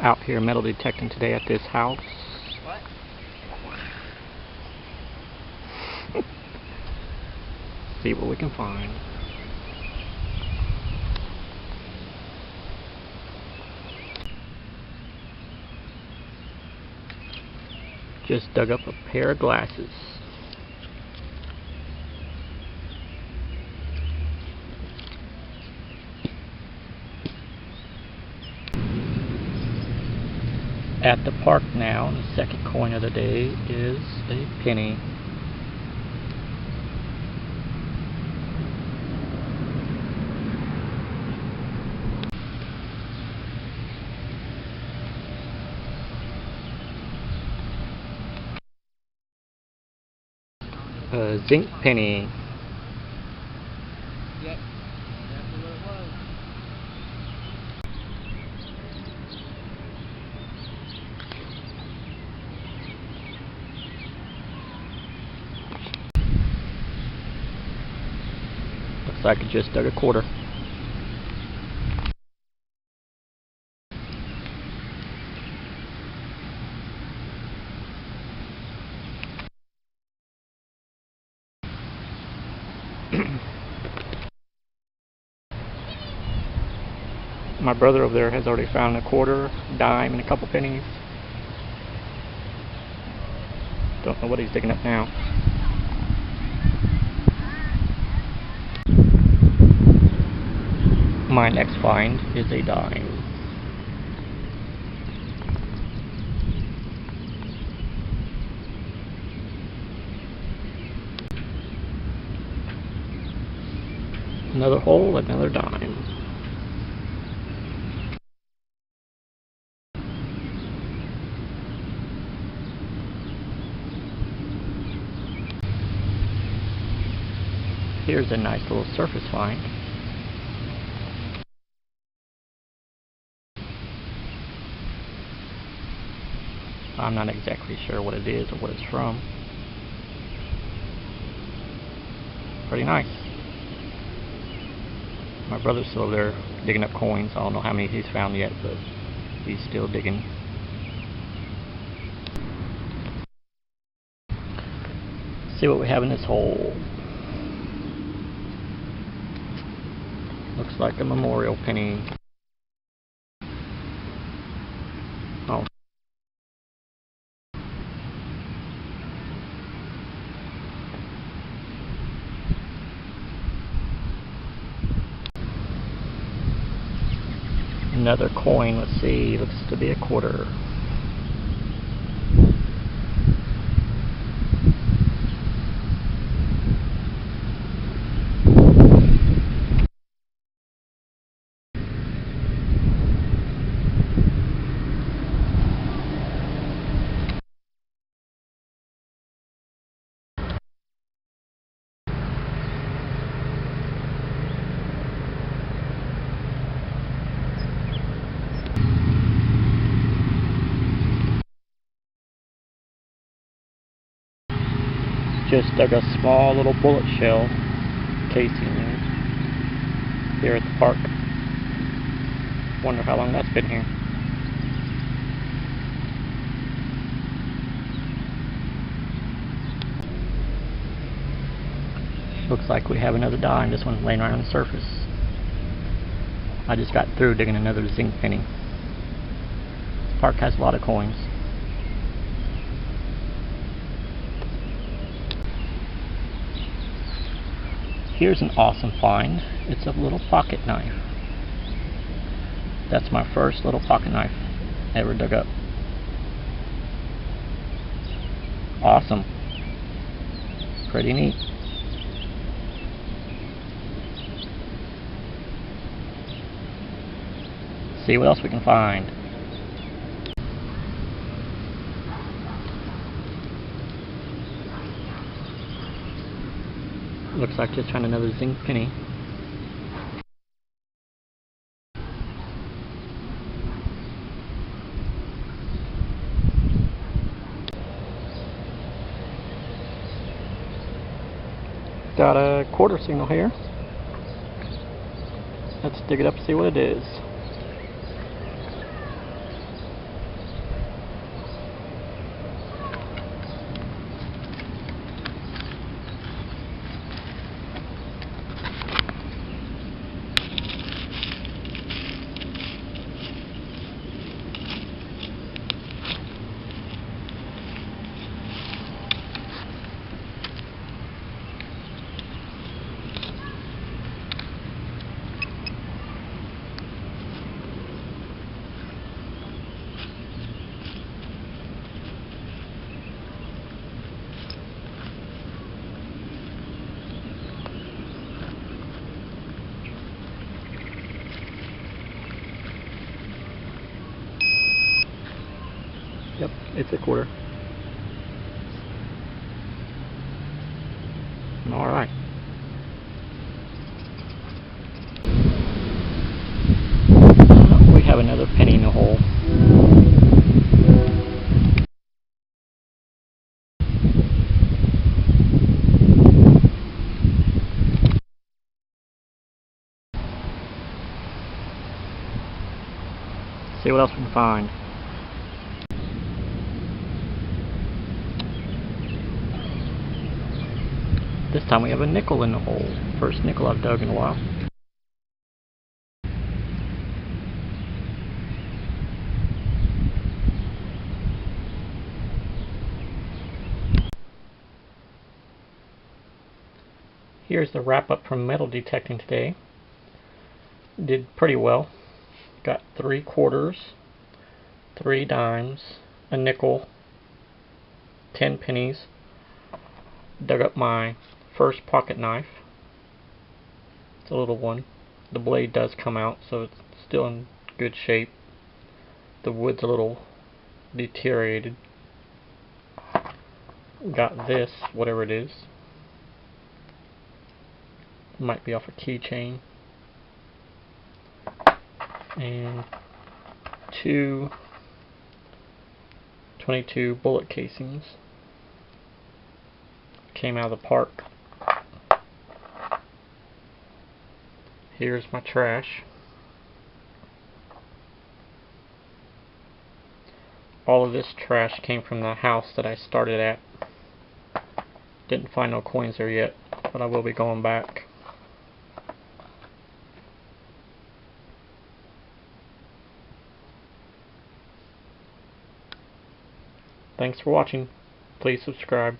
out here metal detecting today at this house. What? See what we can find. Just dug up a pair of glasses. At the park now, the second coin of the day is a penny. A zinc penny. Yep, that's what it was. Looks like it just dug a quarter. My brother over there has already found a quarter, dime, and a couple pennies. Don't know what he's digging up now. My next find is a dime. Another hole, another dime. Here's a nice little surface find. I'm not exactly sure what it is or what it's from. Pretty nice. My brother's still over there digging up coins. I don't know how many he's found yet, but he's still digging. See what we have in this hole. Looks like a memorial penny. Oh. Another coin, let's see, looks to be a quarter. Just dug a small little bullet shell casing here at the park. Wonder how long that's been here. Looks like we have another dime. This one's laying right on the surface. I just got through digging another zinc penny. This park has a lot of coins. Here's an awesome find. It's a little pocket knife. That's my first little pocket knife ever dug up. Awesome. Pretty neat. See what else we can find. Looks like just found another zinc penny. Got a quarter signal here. Let's dig it up and see what it is. It's a quarter. Alright. We have another penny in the hole. See what else we can find. This time we have a nickel in the hole. First nickel I've dug in a while. Here's the wrap up from metal detecting today. Did pretty well. Got 3 quarters, 3 dimes, a nickel, 10 pennies. Dug up my first pocket knife. It's a little one. The blade does come out, so it's still in good shape. The wood's a little deteriorated. Got this, whatever it is. Might be off a keychain. And 2 22 bullet casings. Came out of the park. Here's my trash. All of this trash came from the house that I started at. Didn't find no coins there yet, but I will be going back. Thanks for watching. Please subscribe.